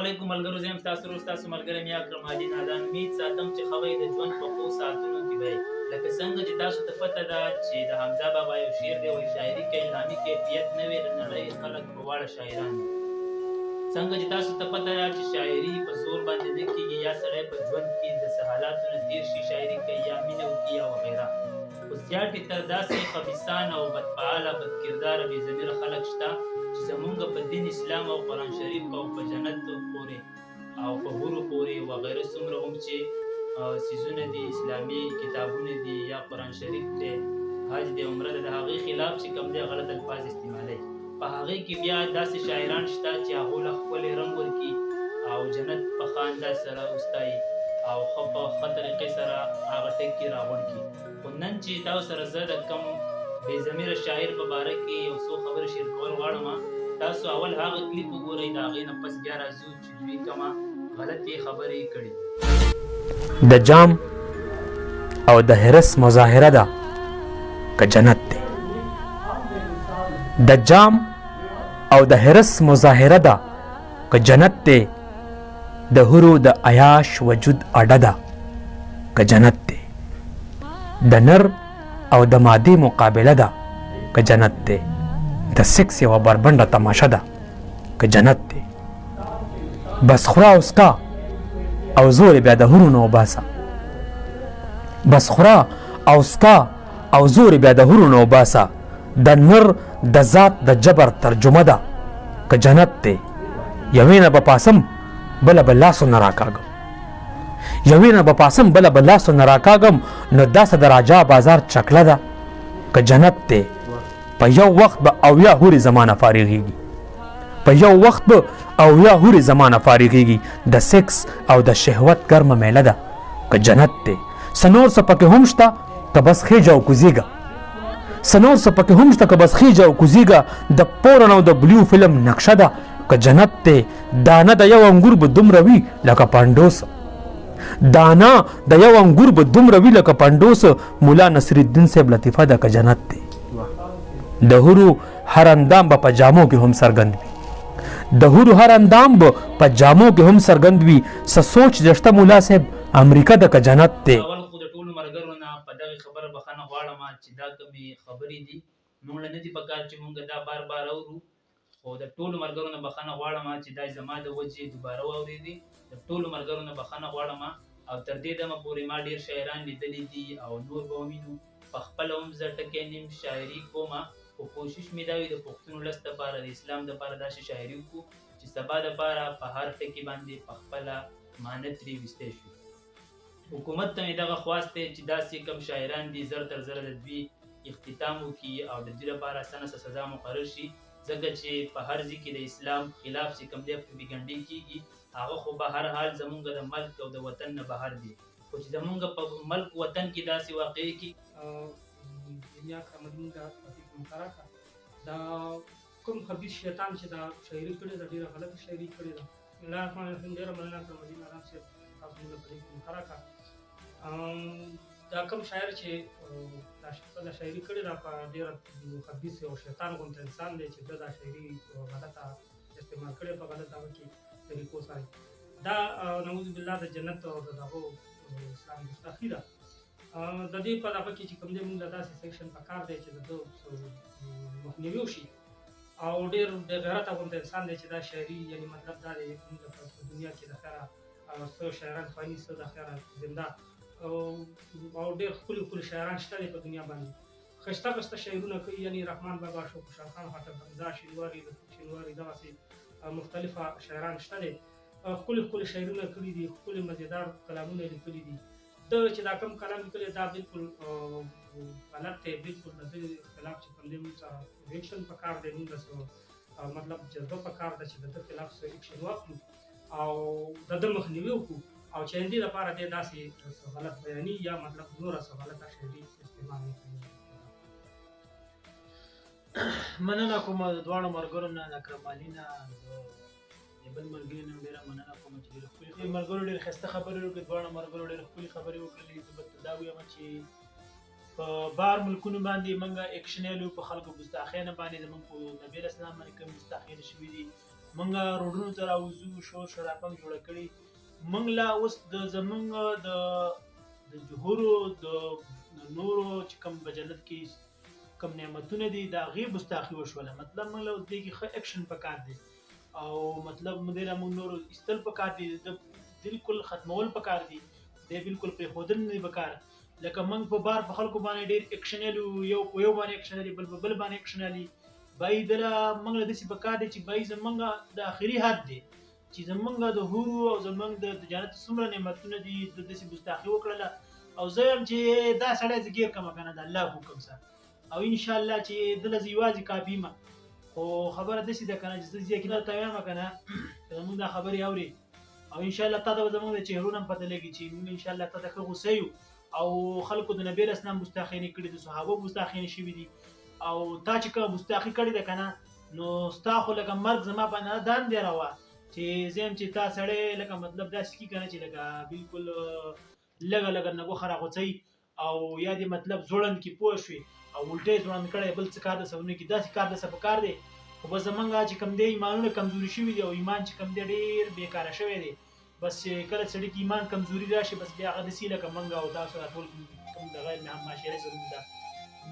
علیکم ملګرو، زه یم ستاسو ورور ستاسو ملګری مې اکرم حاجي نادان. امید ساتم چې ښه وئ. د ژوند په ښو ساعتونو کې به لکه څنګه چې تاسو ته پته ده چې د حمزه بابا یو شعر دی، وایي شاعري که الهامي کیفیت نه وي د نړۍ خلک په واړه شاعران دي. څنګه چې تاسو ته پته ده چې شاعري په زور باندې نه کېږي، یا سړی په ژوند کې د څه حالاتو نه تېر شي شاعري کوي، یا مینه وکړي یا وغیره. خو زیاتې تر داسې خبیثان او بدفعاله بدکرداره بې ضمیره خلک شته چې زمونږ په دین اسلام او قرآن شریف او په جنت پورې او په حورو پورې وغیره څومره هم چې څیزونه دي، اسلامي کتابونه دي یا قرآن شریف دی، حج دی، عمره ده، د هغې خلاف چې کوم دی غلط الفاظ استعمالوي. په هغې کې بیا داسې شاعران شته چې هغو له ښکلی رنګ ورکړي او جنت په ښه انداز سره وستایي او ښه په ښه طریقې سره هغه ټکي راغونډ کړي. خو نن چې تاسو سره زه د کوم بې ضمیره شاعر په باره کې یو څو خبرې شیر کول غواړم، تاسو اول هغه کلیپ وګورئ، د هغې نه پس بیا راځو چې دوی کومه غلطې خبرې کړي. د جام او د حرس مظاهره ده که جنت دی. د جام او د حرس مظاهره ده که جنت دی. د حورو د عیاش وجود اډه ده که جنت دی. د نر او د مادې مقابله ده که جنت دی. د سکس یوه بربنډه تماشه ده که جنت دی. بس خوره او سکا او زور بیا د حورو نه وباسه. بس خوره او سکا او زور بیا د حورو نه وباسه. د نر د ذات د جبر ترجمه ده که جنت دی. یوې نه به پاسم بله به لاسو نه راکاږم. یوې نه به پاسم بله به لاسو نه راکاږم. نو داسې د راجا بازار چکله ده که جنت دی. په یو وخت به اویا حورې زمانه فارغېږي. په یو وخت به اویا حورې زمانه فارغېږي. د سکس او د شهوت ګرمه میله ده که جنت دی. څه نور څه پکې هم شته که بس خیجه او کوزیږه. څه نور څه پکې هم شته که بس خیجه او کوزیږه. د پورن او د بلیو فلم نقشه ده که جنت دی. دانه د یو انګور به دومره وي لکه پانډوس. دانا د یو انګور به دومره وي لکه پانډوس. مولا نصر الدین صاحب لطیفه ده که جنت دی. د حورو هر اندام به په جامو کې هم څرګند وي. د حورو هر اندام به په جامو کې هم څرګند وي. څه سوچ دشته مولا صاحب امریکا ده که جنت دی. اول خو د ټولو ملګرو نه په دغې خبره بخښنه غواړم چې دا کومې خبرې دي موږ له نه دي پکار چې موږ دا بار بار اورو. خو د ټولو ملګرو نه بخښنه غواړم چې دا زما د وجې دوباره واورېدې. د ټولو ملګرو نه بخښنه غواړم او تر دې دمه پورې ما ډېر شاعران لیدلي دي او نور به ووینو. په خپله هم زه ټکی نیم شاعري کوم، خو کوشش مې دا وي د پښتون ولس دپاره د اسلام دپاره داسې شاعري وکړو چې سبا دپاره په هر ټکي باندې په خپله معنه ترې ویستی شو. حکومت ته مې دغه خواست دی چې داسې کم شاعران دي زر تر زره د دوی اختتام وکړي او د دوی لپاره سنه سزا مقرر شي، ځکه چې په هر ځای کې د اسلام خلاف چې کوم دی پروپیګنډې کېږي هغه خو به هر حال زمونږ د ملک او د وطن نه بهر دي. خو چې زمونږ په ملک وطن کې داسې واقع کې دنیا کرمدین دا مقرره کړه دا کوم خبیث شیطان چې دا شاعري کړې ده ډېره غلطه شاعري کړې ده. بسم الله الرحمن الرحیم. ډېره مننه کرمدین آرام صاحب تاسو موږ په دې کې مقرره کړه. دا کوم شاعر چې دا شاعري کړې ده په ډېره خبیث او شیطان غوندې انسان دی چې دا شاعري غلطه استعمال کړې په غلط هغه کې طریقو سره. دا نعوذ بالله د جنت او د دغو اسلام ګستاخي ده. د دې په دغه کې چې کوم دی موږ له داسې سیکشن پکار دی چې د ده مخنیوي وشي او ډېر بې غیرته غوندې انسان دی چې دا شاعري یعنې مطلب دا دی موږ په دنیا کې د خیره څه شاعران خواني څه د خیره زنده او ډېر ښکلي ښکلي شاعران شته دی په دنیا باندې. ښایسته ښایسته شعرونه کوي، یعنې رحمان بابا شو، خوشحال خان خټک، حمزه شینواري، شینواري دغسې مختلفه شاعران شته دی. ښکلي ښکلي شعرونه کړي دي، ښکلي مزېدار کلامونه یې لیکلي دي. ده چې دا کوم کلام لیکلی دا بالکل غلط دی، بالکل د دې خلاف چې کوم دی موږ سره ایکشن پکار دی، موږ څه مطلب جذبه پکار ده چې د ده خلاف څه ایکشن واخلو او د ده مخنیوي وکړو او چې آیندې لپاره دی داسې غلط بیاني یا مطلب نوره څه غلطه شاعري استعمال نه کړي. مننه کوم د دواړو ملګرو نه، د اکرم علي نه، د بل ملګري نه ډېره مننه کوم چې ډېرې ښکلې ملګرو ډېرې ښایسته خبرې وکړې. دواړو ملګرو ډېرې ښکلې خبرې وکړلې. زه به دا ویم چې په بار ملکونو باندې موږ اکشن یې په خلکو ګستاخیانه باندې زموږ په نبي اسلام باندې کوم ګستاخیانې شوي دي منګه روډونو ته راوځو شور شرابه جوړه کړي منګ لا اوس د زمونږ د جوهرو د نورو چې کوم په جنت کې کوم نعمتونه دي د هغې ګستاخي وشوله مطلب موږ له دې کې ښه اکشن پکار دی او مطلب موږ له موږ نورو ایستل پکار دي د بالکل ختمول پکار دي د بالکل پرېښودل نه پکار لکه موږ په بار په خلکو باندې ډېر اکشن یلو یو په یو باندې اکشن یلي بل په بل باندې اکشن یلي بای دله موږ له داسې پکار دی چې بای زموږ د آخري حد دی چې زموږ د حورو او زموږ د جنت څومره نعمتونه دي د داسې ګستاخي وکړله او زه یم چې دا سړی زه ګیر کړم که نه د الله حکم سره او انشاءالله چې دله زه یوازې کافي یم خو خبره داسې ده که نه چې زه ځکه درته وایم که نه چې زموږ دا خبرې اورې او انشاءالله تا ته به زموږ د چهرو نه هم پته لګي چې موږ انشاءالله تا ته ښه غوسه یو او خلکو د نبي اسلام ګستاخي نه کړي د صحابو ګستاخي نه شوي دي او تا چې کومه ګستاخي کړې ده که نه نو ستا خو لکه مرګ زما باندې داندې راوه چې زه یم چې تا سړی لکه مطلب داسې کي که نه چې لکه بالکل لږه لږه نه ګوښه راغوڅوي او یا دې مطلب ځوړند کې پوه شوې او الټی ځوړند کړی بل څه کار درسه ونه کړي داسې کار درسه پکار دی خو بس زمونږ چې کوم دی ایمانونه کمزوري شوي دي او ایمان چې کوم دی ډېر بېکاره شوی دی بس کله سړي کې ایمان کمزوري راشي بس بیا هغه داسې لکه موږ او تاسو راټول کوم دغه معاشرې زموږ ده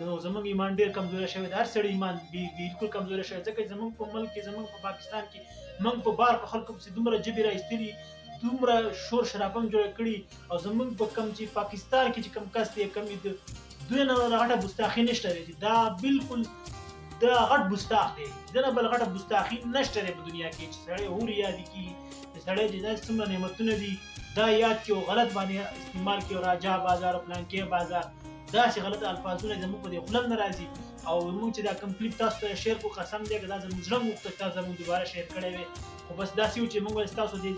نو زموږ ایمان ډېر کمزوری شوی دی هر سړی ایمان بالکل کمزوری شوی ځکه زموږ په ملک کې زموږ په پاکستان کې موږ په بار په خلکو پسې دومره ژبې را ایستلي دومره شور شرابه جوړه کړي او زموږ په کوم چې پاکستان کې چې کوم کس دی کوم دوی نه غټه ګستاخي نشته دی دا بالکل دا غټ ګستاخ دی دنه بل غټه ګستاخي نشته دی په دنیا کې چې سړی هورې یادې کړي چې سړی چې داسې څومره نعمتونه دي دا یاد کړي او غلط باندې استعمال کړي او راجا بازار او پلانکې بازار داسې غلط الفاظونه زموږ په دې خوله نه راځي او موږ چې دا کوم کلیپ تاسو ته شیر کړو قسم دی که دا زموږ زړه غوښته تاسو زموږ دوباره شیر کړی وی خو بس داسې و چې موږ ستاسو دې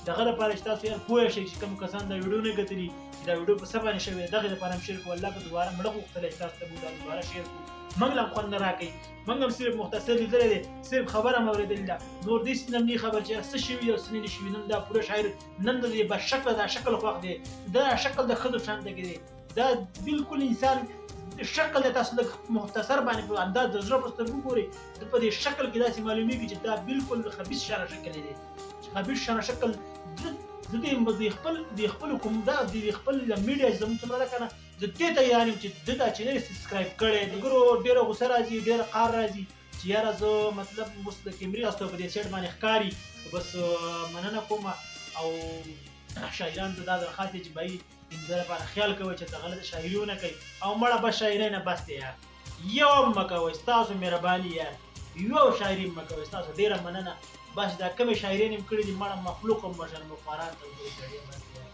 دغه لپاره چې تاسو یار پوه شئ چې کوم کسان دا ویډیو نه کتلي چې دا ویډیو په څه باندې شوې دغې لپاره هم شیر کړو الله که دوباره مړه غوښتلی چې تاسو ته موږ دا دوباره شیر کړو موږ له هم خوند نه راکوي موږ هم صرف مختصر لیدلی دی صرف خبره هم اورېدلې ده نور داسې نه هم خبر چې څه شوي او څه نه دي شوي نن دا پوره شاعر نن د دې بشکله دا شکل خوښ دی دا شکل د ښځو شان دی دا بالکل انسان شکل د تاسو لږ مختصر باندې په انداز د زړه په سترګو ګورئ په دې شکل کې داسې معلومیږي چې دا بالکل خبیث شانه شکل دی خبیث شانه شکل د خپل کوم دا د خپل میډیا زموږ څومره ده که نه زه دې ته یار یم چې ده دا چینل سبسکرایب کړی دی ګورو ډېره غوسه راځي ډېره قهر راځي چې یاره زه مطلب اوس د کیمرې هستو په دې سیټ باندې ښکاري بس مننه کوم او شاعرانو ته دا درخواست دی چې بهي د لپاره خیال کوئ چې څه غلطه شاعري ونه کوئ او مړه بس شاعرۍ نه بس دی یار یو هم مه کوئ ستاسو مهرباني یار یو شاعري مه کوئ ستاسو ډېره مننه بس دا کومې شاعرۍ مې کړي دي مړه مخلوق هم بشر مخباران ته وګورئ بس یار